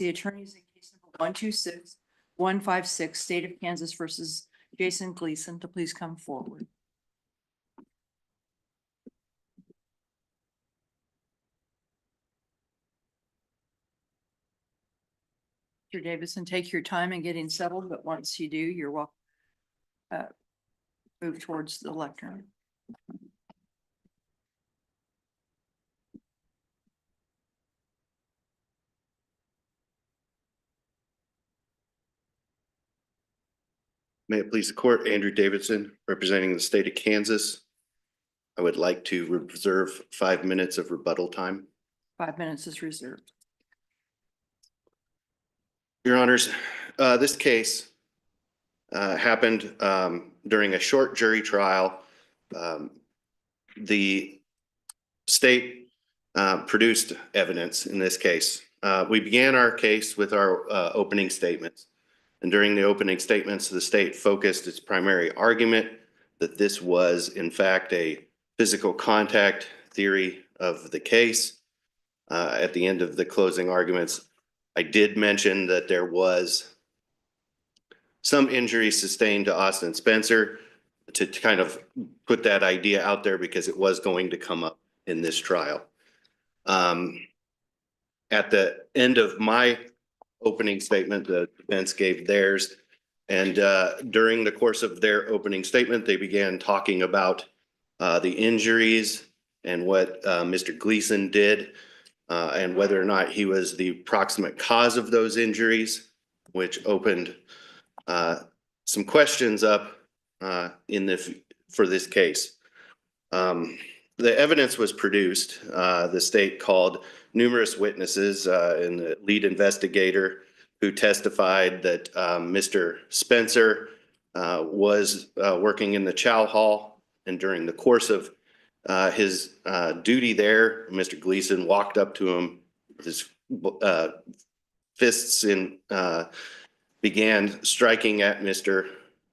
The attorneys in case number 126156, State of Kansas versus Jason Gleason, to please come forward. Mr. Davidson, take your time in getting settled, but once you do, you're welcome. Move towards the lectern. May it please the court, Andrew Davidson, representing the state of Kansas. I would like to reserve 5 minutes of rebuttal time. 5 minutes is reserved. Your honors, this case happened during a short jury trial. The state produced evidence in this case. We began our case with our opening statements. And during the opening statements, the state focused its primary argument that this was, in fact, a physical contact theory of the case. At the end of the closing arguments, I did mention that there was some injury sustained to Austin Spencer to kind of put that idea out there because it was going to come up in this trial. At the end of my opening statement, the defense gave theirs. And during the course of their opening statement, they began talking about the injuries and what Mr. Gleason did and whether or not he was the proximate cause of those injuries, which opened some questions up for this case. The evidence was produced. The state called numerous witnesses and the lead investigator who testified that Mr. Spencer was working in the chow hall, and during the course of his duty there, Mr. Gleason walked up to him with his fists and began striking at Mr.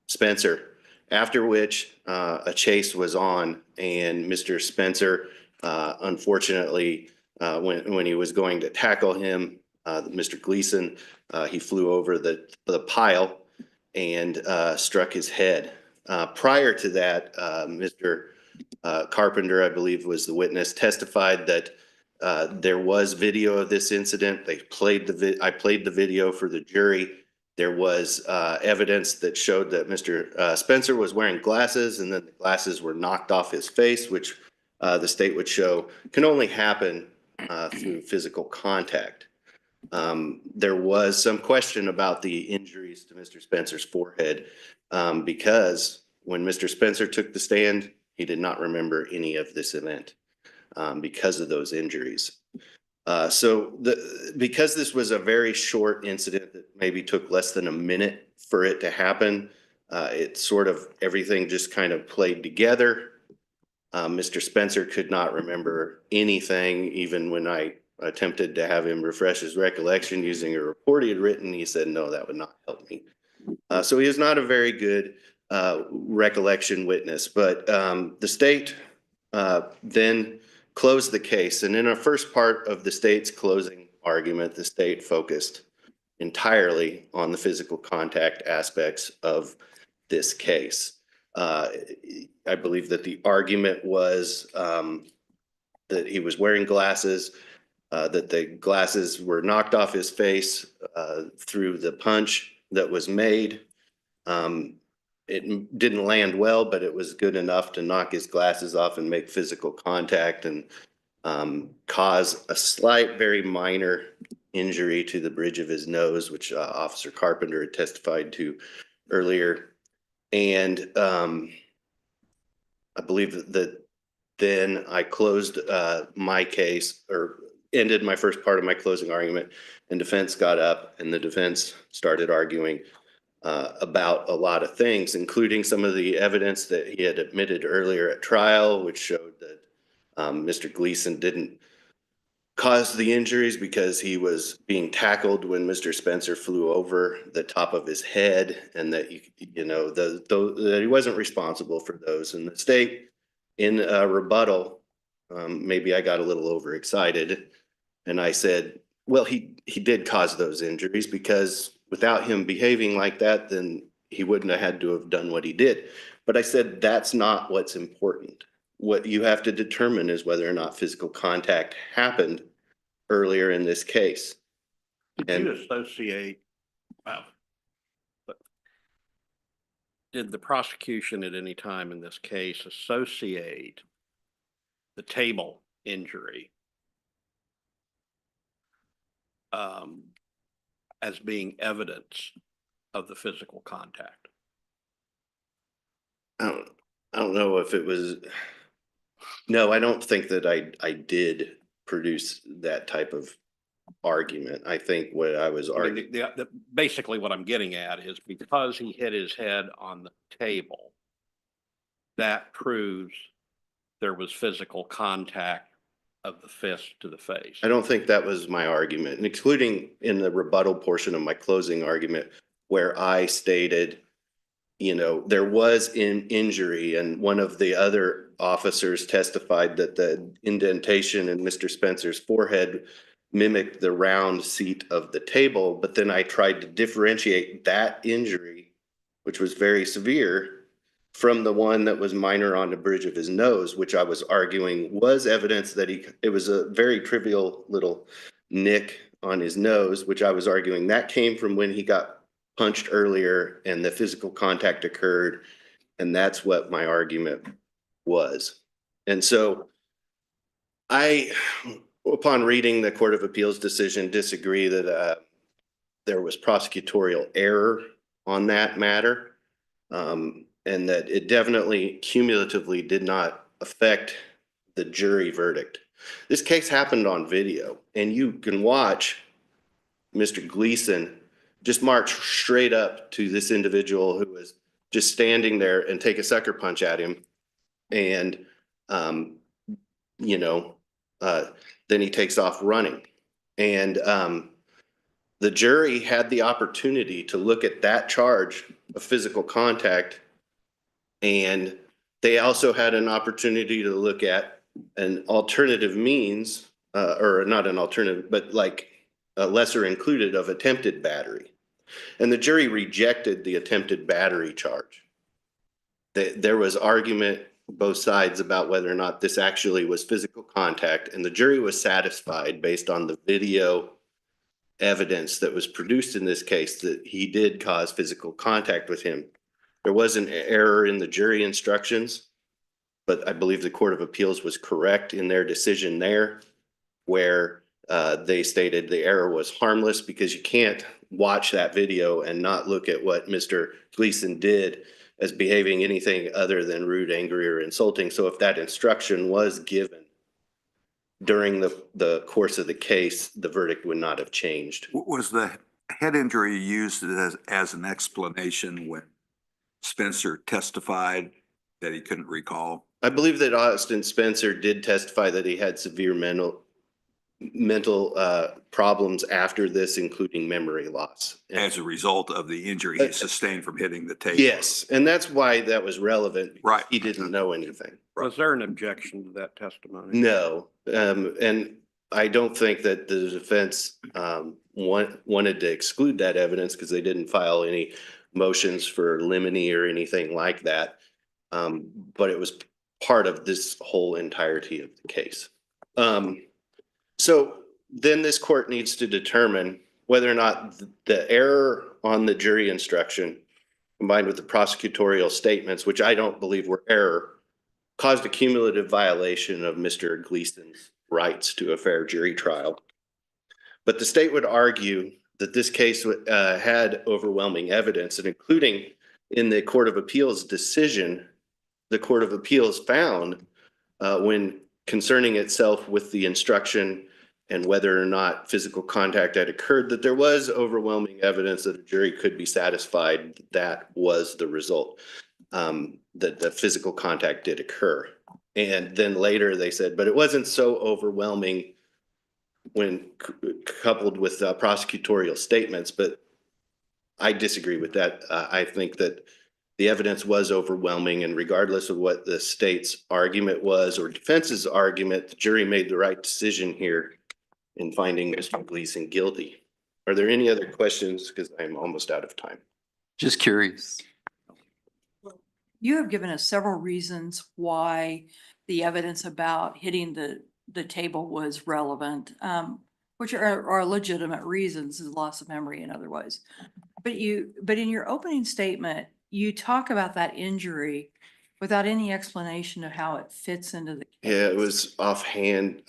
Spencer, after which a chase was on, and Mr. Spencer, unfortunately, when he was going to tackle him, Mr. Gleason, he flew over the pile and struck his head. Prior to that, Mr. Carpenter, I believe was the witness, testified that there was video of this incident. I played the video for the jury. There was evidence that showed that Mr. Spencer was wearing glasses, and then the glasses were knocked off his face, which the state would show can only happen through physical contact. There was some question about the injuries to Mr. Spencer's forehead because when Mr. Spencer took the stand, he did not remember any of this event because of those injuries. Because this was a very short incident that maybe took less than a minute for it to happen, it sort of everything just kind of played together. Mr. Spencer could not remember anything. Even when I attempted to have him refresh his recollection using a report he had written, he said, no, that would not help me. So he is not a very good recollection witness, but the state then closed the case. And in a first part of the state's closing argument, the state focused entirely on the physical contact aspects of this case. I believe that the argument was that he was wearing glasses, that the glasses were knocked off his face through the punch that was made. It didn't land well, but it was good enough to knock his glasses off and make physical contact and cause a slight, very minor injury to the bridge of his nose, which Officer Carpenter had testified to earlier. And I believe that then I closed my case, or ended my first part of my closing argument, and defense got up and the defense started arguing about a lot of things, including some of the evidence that he had admitted earlier at trial, which showed that Mr. Gleason didn't cause the injuries because he was being tackled when Mr. Spencer flew over the top of his head, and that that he wasn't responsible for those. And the state, in a rebuttal, maybe I got a little overexcited, and I said, Well, he did cause those injuries because without him behaving like that, then he wouldn't have had to have done what he did. But I said, that's not what's important. What you have to determine is whether or not physical contact happened earlier in this case. Did you associate, well, did the prosecution at any time in this case associate the table injury as being evidence of the physical contact? I don't know if it was, no, I don't think that I did produce that type of argument. I think what I was I arguing. mean, basically what I'm getting at is because he hit his head on the table, that proves there was physical contact of the fist to the face. I don't think that was my argument, including in the rebuttal portion of my closing argument where I stated, you know, there was an injury and one of the other officers testified that the indentation in Mr. Spencer's forehead mimicked the round seat of the table. But then I tried to differentiate that injury, which was very severe, from the one that was minor on the bridge of his nose, which I was arguing was evidence that it was a very trivial little nick on his nose, which I was arguing that came from when he got punched earlier and the physical contact occurred. And that's what my argument was. And so I, upon reading the Court of Appeals decision, disagree that there was prosecutorial error on that matter. And that it definitely cumulatively did not affect the jury verdict. This case happened on video, and you can watch Mr. Gleason just march straight up to this individual who was just standing there and take a sucker punch at him. And, you know, then he takes off running. And the jury had the opportunity to look at that charge of physical contact. And they also had an opportunity to look at an alternative means, or not an alternative, but like a lesser included of attempted battery. And the jury rejected the attempted battery charge. There was argument both sides about whether or not this actually was physical contact, and the jury was satisfied based on the video evidence that was produced in this case that he did cause physical contact with him. There was an error in the jury instructions, but I believe the Court of Appeals was correct in their decision there, where they stated the error was harmless because you can't watch that video and not look at what Mr. Gleason did as behaving anything other than rude, angry, or insulting. So if that instruction was given during the course of the case, the verdict would not have changed. Was the head injury used as an explanation when Spencer testified that he couldn't recall? I believe that Austin Spencer did testify that he had severe mental problems after this, including memory loss. As a result of the injury he sustained from hitting the table? Yes, and that's why that was relevant. Right. He didn't know anything. Was there an objection to that testimony? No, and I don't think that the defense wanted to exclude that evidence because they didn't file any motions for limine or anything like that. But it was part of this whole entirety of the case. So then this court needs to determine whether or not the error on the jury instruction combined with the prosecutorial statements, which I don't believe were error, caused a cumulative violation of Mr. Gleason's rights to a fair jury trial. But the state would argue that this case had overwhelming evidence, and including in the Court of Appeals decision, the Court of Appeals found when concerning itself with the instruction and whether or not physical contact had occurred, that there was overwhelming evidence that a jury could be satisfied that was the result, that the physical contact did occur. And then later they said, but it wasn't so overwhelming when coupled with prosecutorial statements. But I disagree with that. I think that the evidence was overwhelming, and regardless of what the state's argument was or defense's argument, the jury made the right decision here in finding Mr. Gleason guilty. Are there any other questions? Because I'm almost out of time. Just curious. You have given us several reasons why the evidence about hitting the table was relevant, which are legitimate reasons, is loss of memory and otherwise. But in your opening statement, you talk about that injury without any explanation of how it fits into the case. Yeah, it was offhand.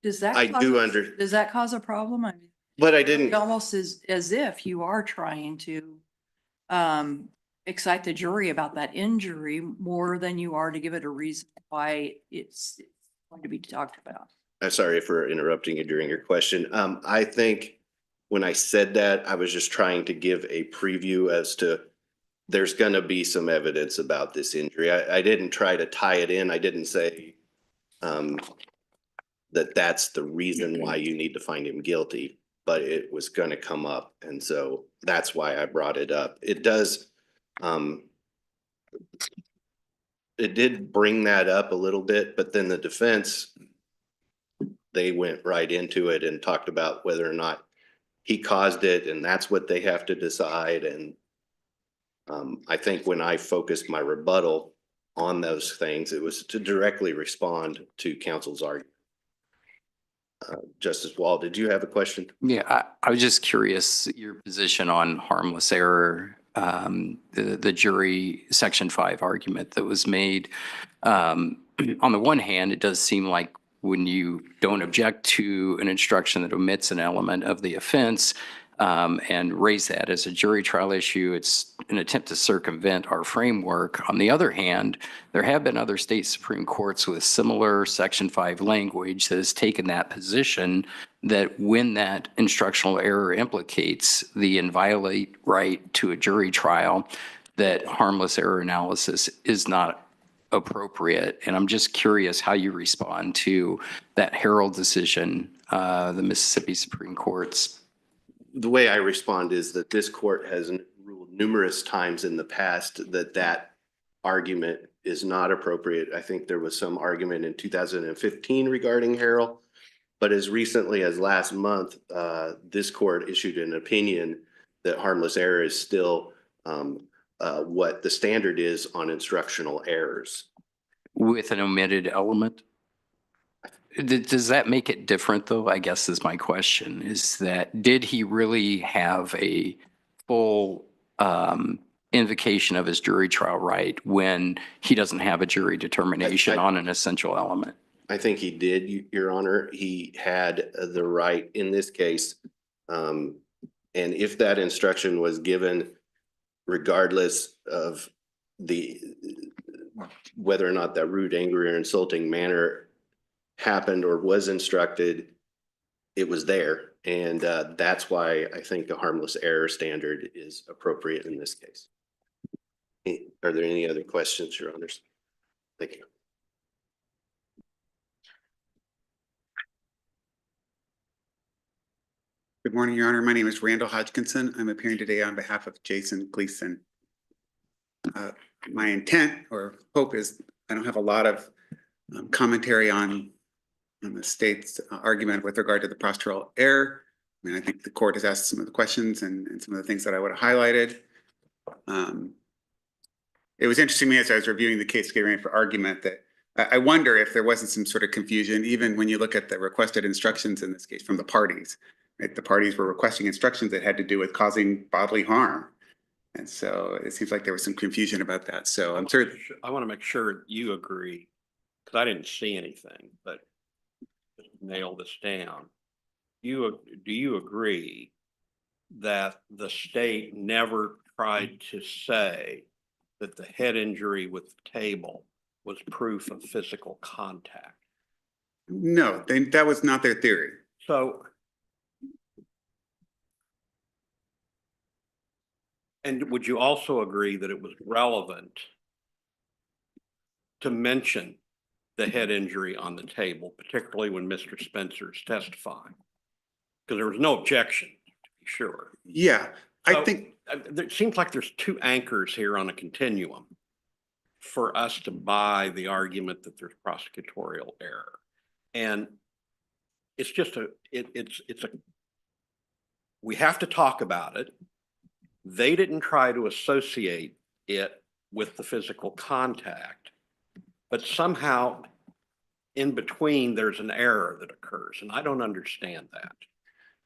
Does that? I cause do a- Does that cause a problem? I mean, but I it didn't. almost as if you are trying to excite the jury about that injury more than you are to give it a reason why it's going to be talked about. I'm sorry for interrupting you during your question. I think when I said that, I was just trying to give a preview as to there's going to be some evidence about this injury. I didn't try to tie it in. I didn't say that that's the reason why you need to find him guilty, but it was going to come up. And so that's why I brought it up. It does, it did bring that up a little bit, but then the defense, they went right into it and talked about whether or not he caused it, and that's what they have to decide. And I think when I focused my rebuttal on those things, it was to directly respond to counsel's argument. Justice Wall, did you have a question? Yeah, I was just curious, your position on harmless error, the jury section 5 argument that was made. On the one hand, it does seem like when you don't object to an instruction that omits an element of the offense and raise that as a jury trial issue, it's an attempt to circumvent our framework. On the other hand, there have been other state Supreme Courts with similar section 5 language that has taken that position that when that instructional error implicates the inviolate right to a jury trial, that harmless error analysis is not appropriate. And I'm just curious how you respond to that Herald decision, the Mississippi Supreme Court's. The way I respond is that this court has ruled numerous times in the past that that argument is not appropriate. I think there was some argument in 2015 regarding Herald, but as recently as last month, this court issued an opinion that harmless error is still what the standard is on instructional errors. With an omitted element? Does that make it different, though? I guess is my question, is that did he really have a full invocation of his jury trial right when he doesn't have a jury determination on an essential element? I think he did, Your Honor. He had the right in this case. And if that instruction was given, regardless of whether or not that rude, angry, or insulting manner happened or was instructed, it was there. And that's why I think a harmless error standard is appropriate in this case. Are there any other questions, Your Honors? Thank you. Good morning, Your Honor. My name is Randall Hodgkinson. I'm appearing today on behalf of Jason Gleason. My intent or hope is I don't have a lot of commentary on the state's argument with regard to the procedural error. I mean, I think the court has asked some of the questions and some of the things that I would have highlighted. It was interesting to me as I was reviewing the case getting ready for argument that I wonder if there wasn't some sort of confusion, even when you look at the requested instructions in this case from the parties. Right? The parties were requesting instructions that had to do with causing bodily harm. And so it seems like there was some confusion about that. So I'm certain. I want to make sure you agree, because I didn't see anything, but just nail this down. Do you agree that the state never tried to say that the head injury with the table was proof of physical contact? No, that was not their theory. So, and would you also agree that it was relevant to mention the head injury on the table, particularly when Mr. Spencer's testifying? Because there was no objection, to be sure. Yeah, I think. It seems like there's two anchors here on a continuum for us to buy the argument that there's prosecutorial error. And it's just it's a, we have to talk about it. They didn't try to associate it with the physical contact, but somehow in between, there's an error that occurs, and I don't understand that.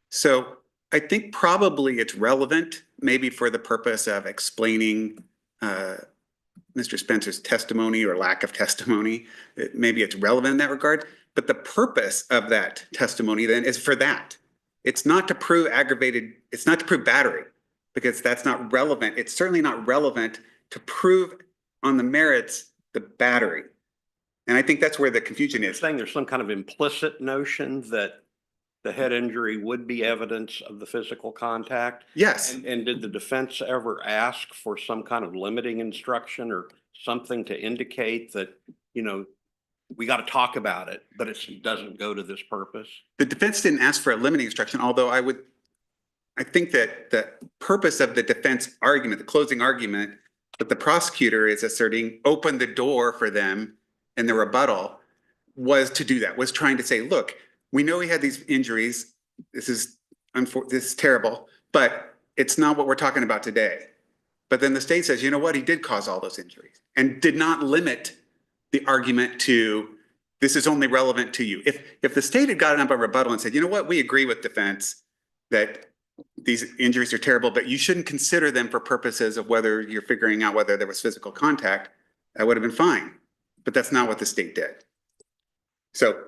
So I think probably it's relevant, maybe for the purpose of explaining Mr. Spencer's testimony or lack of testimony. Maybe it's relevant in that regard, but the purpose of that testimony then is for that. It's not to prove it's not to prove battery, because that's not relevant. It's certainly not relevant to prove on the merits the battery. And I think that's where the confusion You're is. saying there's some kind of implicit notion that the head injury would be evidence of the physical contact? Yes. And did the defense ever ask for some kind of limiting instruction or something to indicate that, you know, we got to talk about it, but it doesn't go to this purpose? The defense didn't ask for a limiting instruction, although I think that the purpose of the defense argument, the closing argument that the prosecutor is asserting opened the door for them in the rebuttal was to do that, was trying to say, look, we know he had these injuries. This is terrible, but it's not what we're talking about today. But then the state says, you know what, he did cause all those injuries and did not limit the argument to this is only relevant to you. If the state had gotten up a rebuttal and said, you know what, we agree with defense that these injuries are terrible, but you shouldn't consider them for purposes of whether you're figuring out whether there was physical contact, that would have been fine. But that's not what the state did. So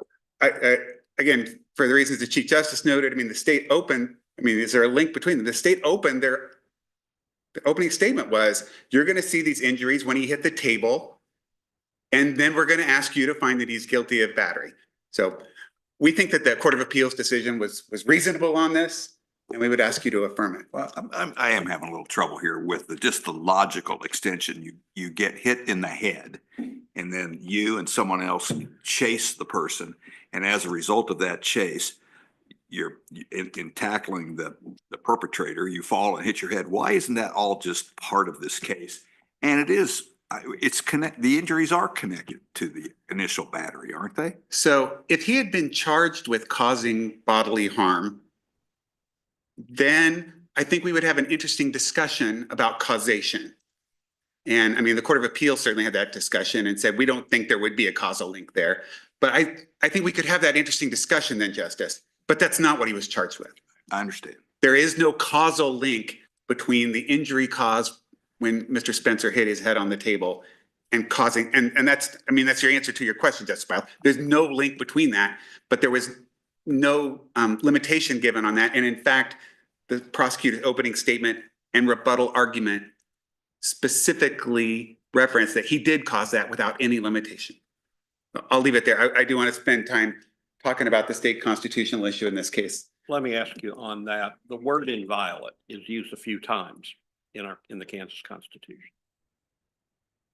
again, for the reasons the Chief Justice noted, I mean, the state opened, I mean, is there a link between them? The state opened the opening statement was, you're going to see these injuries when he hit the table, and then we're going to ask you to find that he's guilty of battery. So we think that the Court of Appeals decision was reasonable on this, and we would ask you to affirm it. Well, I am having a little trouble here with just the logical extension. You get hit in the head, and then you and someone else chase the person, and as a result of that chase, you're in tackling the perpetrator, you fall and hit your head. Why isn't that all just part of this case? And the injuries are connected to the initial battery, aren't they? So if he had been charged with causing bodily harm, then I think we would have an interesting discussion about causation. And I mean, the Court of Appeals certainly had that discussion and said, we don't think there would be a causal link there. But I think we could have that interesting discussion then, Justice. But that's not what he was charged with. I understand. There is no causal link between the injury caused when Mr. Spencer hit his head on the table and causing, and that's, I mean, that's your answer to your question, Justice Breyer. There's no link between that, but there was no limitation given on that. And in fact, the prosecutor's opening statement and rebuttal argument specifically referenced that he did cause that without any limitation. I'll leave it there. I do want to spend time talking about the state constitutional issue in this case. Let me ask you on that. The word inviolate is used a few times in the Kansas Constitution.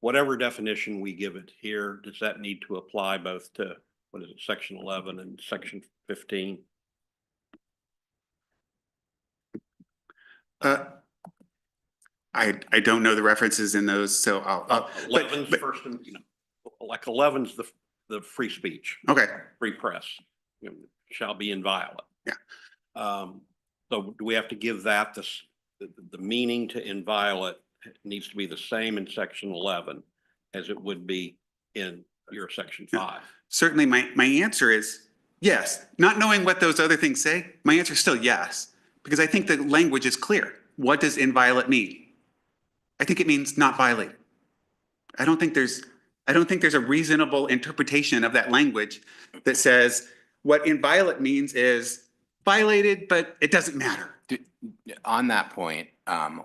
Whatever definition we give it here, does that need to apply both to, what is it, Section 11 and Section 15? I don't know the references in those, so I'll 11's first, like 11's the free speech. Okay. Free press, shall be inviolate. Yeah. So do we have to give that the meaning to inviolate needs to be the same in Section 11 as it would be in your Section 5? Certainly my answer is yes. Not knowing what those other things say, my answer is still yes, because I think the language is clear. What does inviolate mean? I think it means not violate. I don't think there's a reasonable interpretation of that language that says what inviolate means is violated, but it doesn't matter. On that point,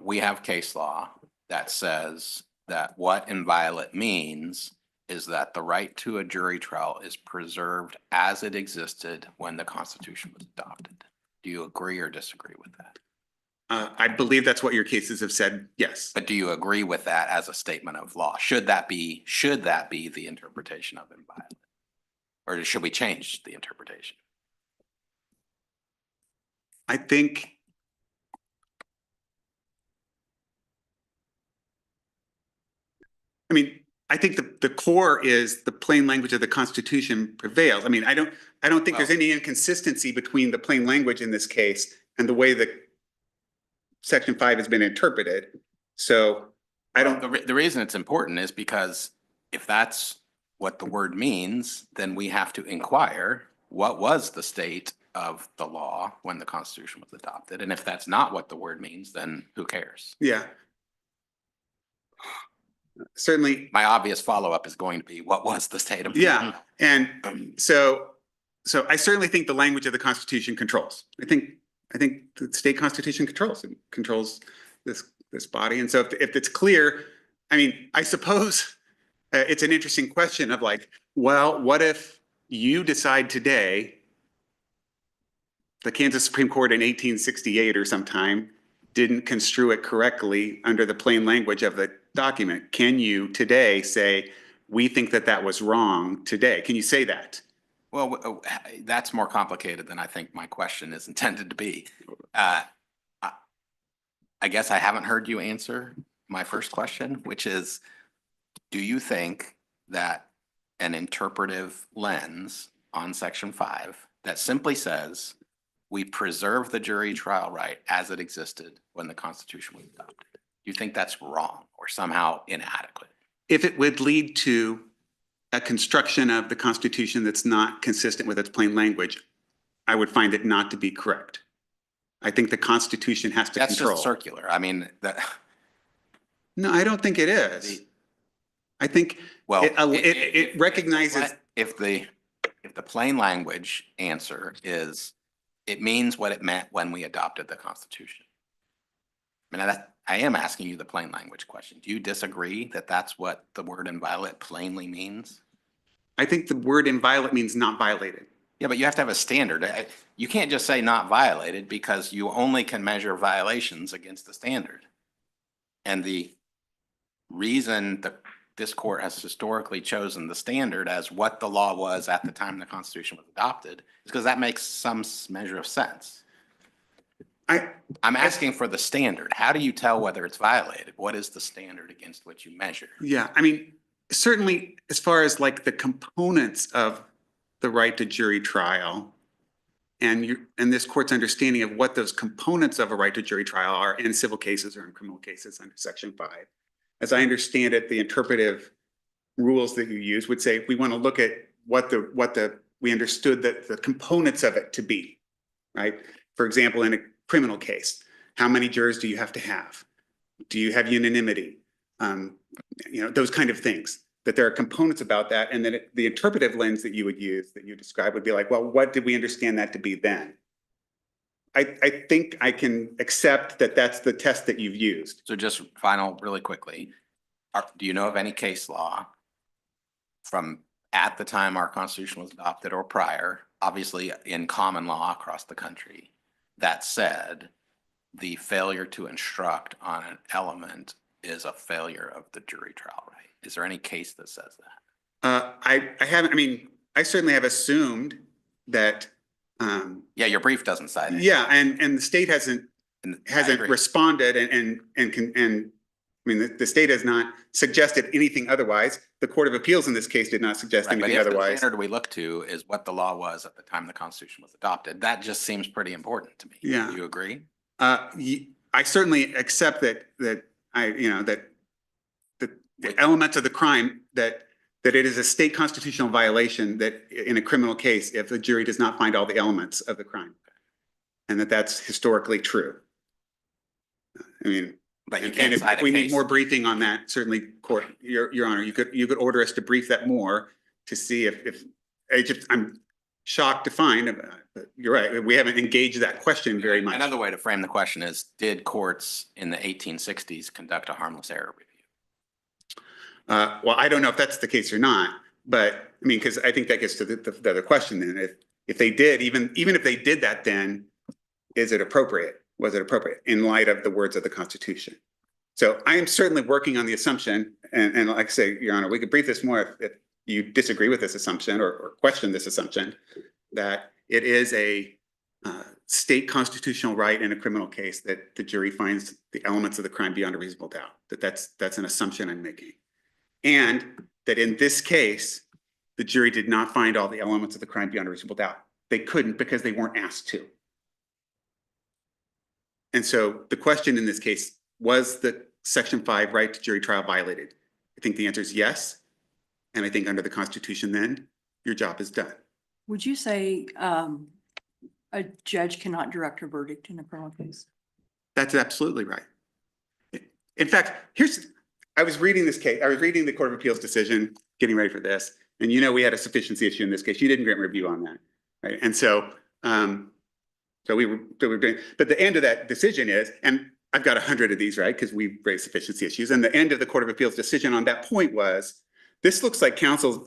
we have case law that says that what inviolate means is that the right to a jury trial is preserved as it existed when the Constitution was adopted. Do you agree or disagree with that? I believe that's what your cases have said, yes. But do you agree with that as a statement of law? Should that be the interpretation of inviolate? Or should we change the interpretation? I think I think the core is the plain language of the Constitution prevails. I mean, I don't think there's any inconsistency between the plain language in this case and the way that Section 5 has been interpreted. So I don't. The reason it's important is because if that's what the word means, then we have to inquire what was the state of the law when the Constitution was adopted. And if that's not what the word means, then who cares? Yeah. Certainly. My obvious follow-up is going to be, what was the state of? Yeah. And so I certainly think the language of the Constitution controls. I think the state constitution controls this body. And so if it's clear, I mean, I suppose it's an interesting question of like, well, what if you decide today, the Kansas Supreme Court in 1868 or sometime didn't construe it correctly under the plain language of the document? Can you today say, we think that that was wrong today? Can you say that? Well, that's more complicated than I think my question is intended to be. I guess I haven't heard you answer my first question, which is, do you think that an interpretive lens on Section 5 that simply says we preserve the jury trial right as it existed when the Constitution was adopted, do you think that's wrong or somehow inadequate? If it would lead to a construction of the Constitution that's not consistent with its plain language, I would find it not to be correct. I think the Constitution has to That's control. just circular. I mean, No, I don't think it is. I think well, it recognizes. If the plain language answer is, it means what it meant when we adopted the Constitution. I mean, I am asking you the plain language question. Do you disagree that that's what the word inviolate plainly means? I think the word inviolate means not violated. Yeah, but you have to have a standard. You can't just say not violated because you only can measure violations against the standard. And the reason that this court has historically chosen the standard as what the law was at the time the Constitution was adopted is because that makes some measure of sense. I'm asking for the standard. How do you tell whether it's violated? What is the standard against which you measure? Yeah, I mean, certainly as far as like the components of the right to jury trial and this court's understanding of what those components of a right to jury trial are in civil cases or in criminal cases under Section 5. As I understand it, the interpretive rules that you use would say we want to look at what we understood that the components of it to be, right? For example, in a criminal case, how many jurors do you have to have? Do you have unanimity? Those kind of things. That there are components about that, and then the interpretive lens that you would use, that you describe, would be like, well, what did we understand that to be then? I think I can accept that that's the test that you've used. So just final, really quickly, do you know of any case law from at the time our Constitution was adopted or prior, obviously in common law across the country, that said the failure to instruct on an element is a failure of the jury trial right? Is there any case that says that? I haven't, I mean, I certainly have assumed that. Yeah, your brief doesn't cite it. Yeah, and the state hasn't responded and I mean, the state has not suggested anything otherwise. The Court of Appeals in this case did not suggest anything otherwise. The standard we look to is what the law was at the time the Constitution was adopted. That just seems pretty important to me. Yeah. Do you agree? I certainly accept that the elements of the crime that it is a state constitutional violation that in a criminal case, if the jury does not find all the elements of the crime, and that's historically true. I mean, but you and can't cite if a we case. need more briefing on that, certainly, Court, Your Honor, you could order us to brief that more to see if I'm shocked to find, but you're right, we haven't engaged that question very much. Another way to frame the question is, did courts in the 1860s conduct a harmless error review? Well, I don't know if that's the case or not, but I mean, because I think that gets to the other question then. If they did, even if they did that, then is it appropriate? Was it appropriate in light of the words of the Constitution? So I am certainly working on the assumption, and like I say, Your Honor, we could brief this more if you disagree with this assumption or question this assumption, that it is a state constitutional right in a criminal case that the jury finds the elements of the crime beyond a reasonable doubt. That's an assumption I'm making. And that in this case, the jury did not find all the elements of the crime beyond a reasonable doubt. They couldn't because they weren't asked to. And so the question in this case, was the Section 5 right to jury trial violated? I think the answer is yes. And I think under the Constitution then, your job is done. Would you say a judge cannot direct a verdict in a criminal case? That's absolutely right. In fact, I was reading this case, I was reading the Court of Appeals decision, getting ready for this, and we had a sufficiency issue in this case. You didn't grant review on that, right? And so, we were doing, but the end of that decision is, and I've got 100 of these, right? Because we raised sufficiency issues, and the end of the Court of Appeals decision on that point was, this looks like counsel's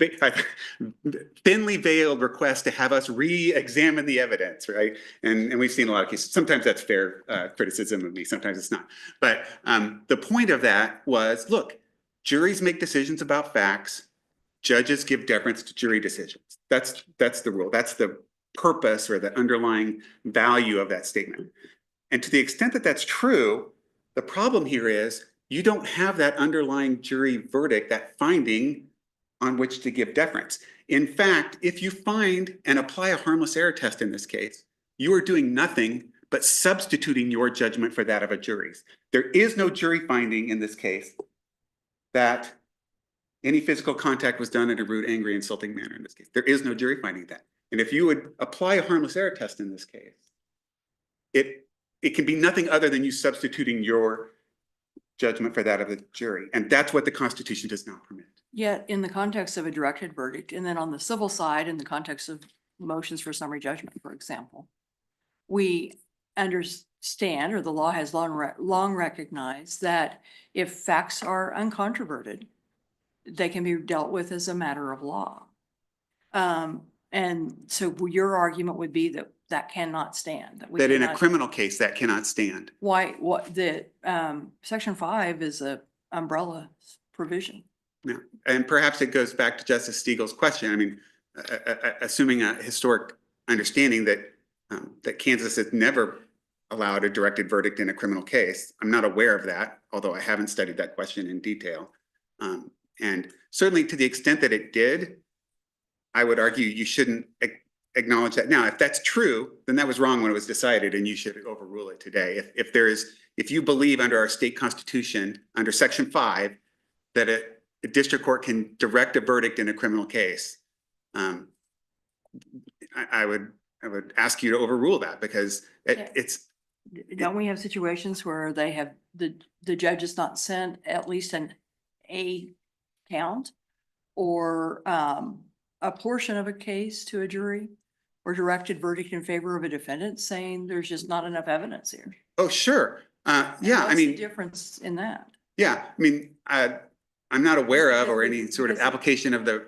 thinly veiled request to have us re-examine the evidence, right? And we've seen a lot of cases. Sometimes that's fair criticism of me, sometimes it's not. But the point of that was, look, juries make decisions about facts. Judges give deference to jury decisions. That's the rule. That's the purpose or the underlying value of that statement. And to the extent that that's true, the problem here is you don't have that underlying jury verdict, that finding on which to give deference. In fact, if you find and apply a harmless error test in this case, you are doing nothing but substituting your judgment for that of a jury's. There is no jury finding in this case that any physical contact was done in a rude, angry, insulting manner in this case. There is no jury finding that. And if you would apply a harmless error test in this case, it can be nothing other than you substituting your judgment for that of the jury. And that's what the Constitution does not permit. Yet in the context of a directed verdict, and then on the civil side, in the context of motions for summary judgment, for example, we understand, or the law has long recognized, that if facts are uncontroverted, they can be dealt with as a matter of law. And so your argument would be that that cannot stand. That in a criminal case, that cannot stand. Why? What the Section 5 is a umbrella provision. Yeah, and perhaps it goes back to Justice Stiegel's question. I mean, assuming a historic understanding that that Kansas has never allowed a directed verdict in a criminal case. I'm not aware of that, although I haven't studied that question in detail. And certainly to the extent that it did, I would argue you shouldn't acknowledge that. Now, if that's true, then that was wrong when it was decided, and you should overrule it today. If you believe under our state constitution, under Section 5, that a district court can direct a verdict in a criminal case, I would ask you to overrule that, because it's. Don't we have situations where they have the judge has not sent at least an A count or a portion of a case to a jury, or directed verdict in favor of a defendant, saying there's just not enough evidence here? Oh, sure. Yeah, What's I mean. the difference in that? Yeah, I mean, I'm not aware of or any sort of application of the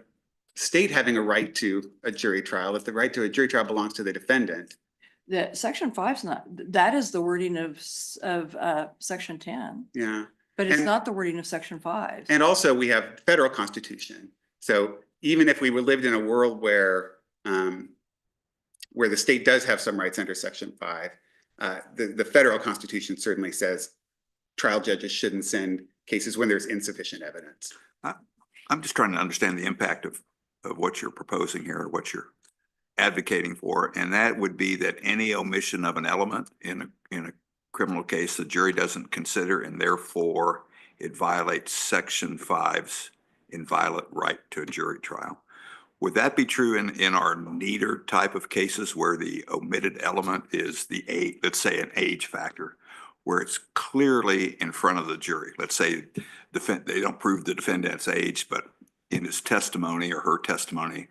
state having a right to a jury trial. If the right to a jury trial belongs to the defendant. The Section 5's not, that is the wording of Section 10, Yeah. but it's And- not the wording of Section 5. And also we have federal constitution. So even if we lived in a world where the state does have some rights under Section 5, the federal constitution certainly says trial judges shouldn't send cases when there's insufficient evidence. I'm just trying to understand the impact of what you're proposing here, or what you're advocating for, and that would be that any omission of an element in a criminal case, the jury doesn't consider, and therefore it violates Section 5's inviolate right to a jury trial. Would that be true in our neater type of cases where the omitted element is the age, let's say an age factor, where it's clearly in front of the jury? Let's say they don't prove the defendant's age, but in his testimony or her testimony,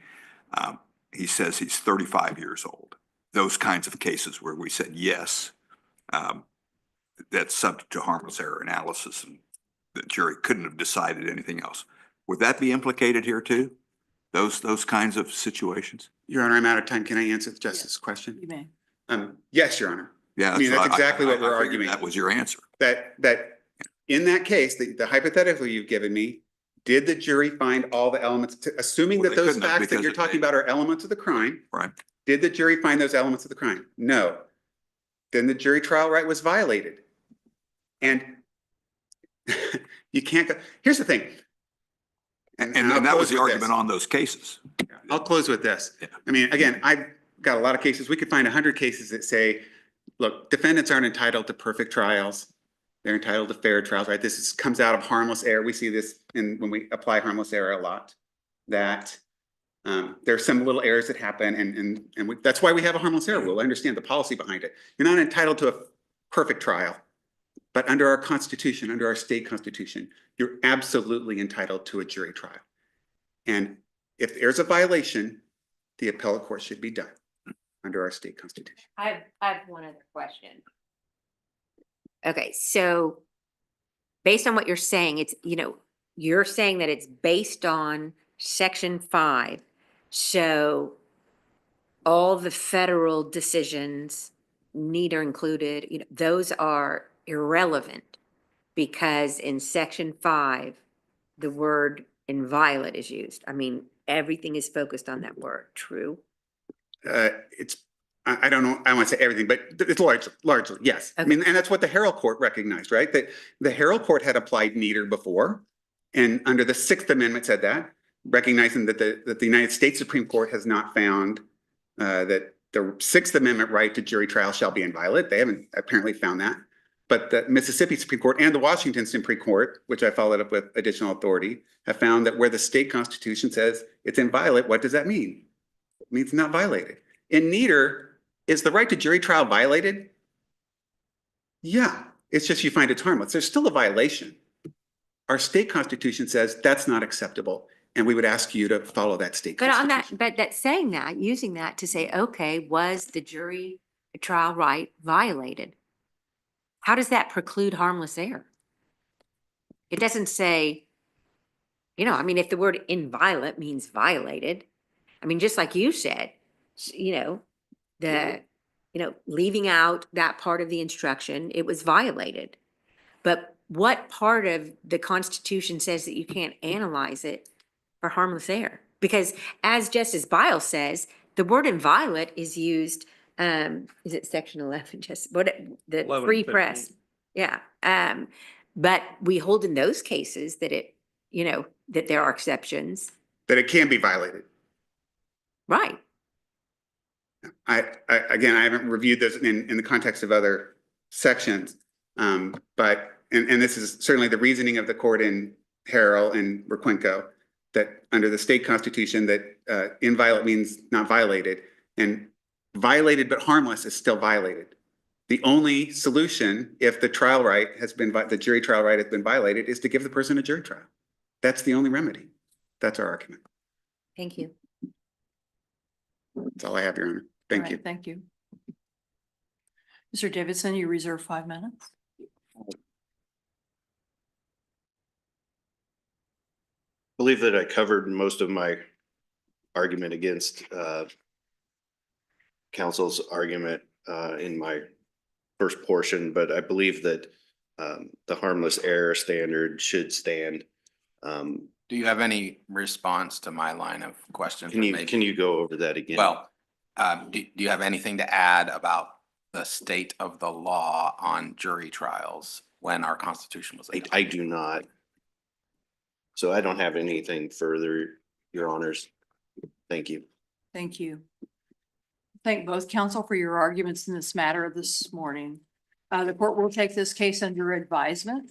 he says he's 35 years old. Those kinds of cases where we said, yes, that's subject to harmless error analysis, and the jury couldn't have decided anything else. Would that be implicated here too? Those kinds of situations? Your Honor, I'm out of time. Can I answer the justice's question? You may. Yes, Your Honor. Yeah, I mean, that's exactly what we're I figured arguing. that was your answer. That in that case, the hypothetical you've given me, did the jury find all the elements, assuming Well, that they those couldn't have, facts that because you're talking about are elements of the crime? Right. Did the jury find those elements of the crime? No. Then the jury trial right was violated. And you can't go, here's the thing. And I'll that was close the with argument this. on those cases. I'll close with this. Yeah. I mean, again, I've got a lot of cases. We could find 100 cases that say, look, defendants aren't entitled to perfect trials. They're entitled to fair trials, right? Comes out of harmless error. We see this when we apply harmless error a lot, that there are some little errors that happen, and that's why we have a harmless error rule. I understand the policy behind it. You're not entitled to a perfect trial, but under our Constitution, under our state constitution, you're absolutely entitled to a jury trial. And if there's a violation, the appellate court should be done under our state constitution. I have one other question. Okay, so based on what you're saying, it's, you're saying that it's based on Section 5. So all the federal decisions, neither included, those are irrelevant because in Section 5, the word inviolate is used. I mean, everything is focused on that word, true? I don't know, I want to say everything, but it's largely, yes. I Okay. mean, and that's what the Herald Court recognized, right? That the Herald Court had applied neither before. And under the Sixth Amendment said that, recognizing that the United States Supreme Court has not found that the Sixth Amendment right to jury trial shall be inviolate. They haven't apparently found that. But the Mississippi Supreme Court and the Washington Supreme Court, which I followed up with additional authority, have found that where the state constitution says it's inviolate, what does that mean? It means not violated. In neither, is the right to jury trial violated? Yeah, it's just you find it's harmless. There's still a violation. Our state constitution says that's not acceptable, and we would ask you to follow that state But on constitution. that, but that's saying that, using that to say, okay, was the jury trial right violated? How does that preclude harmless error? It doesn't say, I mean, if the word inviolate means violated, I mean, just like you said, leaving out that part of the instruction, it was violated. But what part of the Constitution says that you can't analyze it for harmless error? Because as Justice Biles says, the word inviolate is used, is it section 11, just what, the 11, free 15. press? Yeah. But we hold in those cases that that there are exceptions. That it can be violated. Right. Again, I haven't reviewed this in the context of other sections, but this is certainly the reasoning of the court in Harrell and Requenco, that under the state constitution that inviolate means not violated, and violated but harmless is still violated. The only solution, if the trial right has been, the jury trial right has been violated, is to give the person a jury trial. That's the only remedy. That's our argument. Thank you. That's all I have, Your Honor. Thank All you. right, thank you. Mr. Davidson, you reserve 5 minutes. I believe that I covered most of my argument against counsel's argument in my first portion, but I believe that the harmless error standard should stand. Do you have any response to my line of questions? Can you go over that again? Well, do you have anything to add about the state of the law on jury trials when our Constitution was adopted? I do not. So I don't have anything further, Your Honors. Thank you. Thank you. Thank both counsel for your arguments in this matter this morning. The court will take this case under advisement.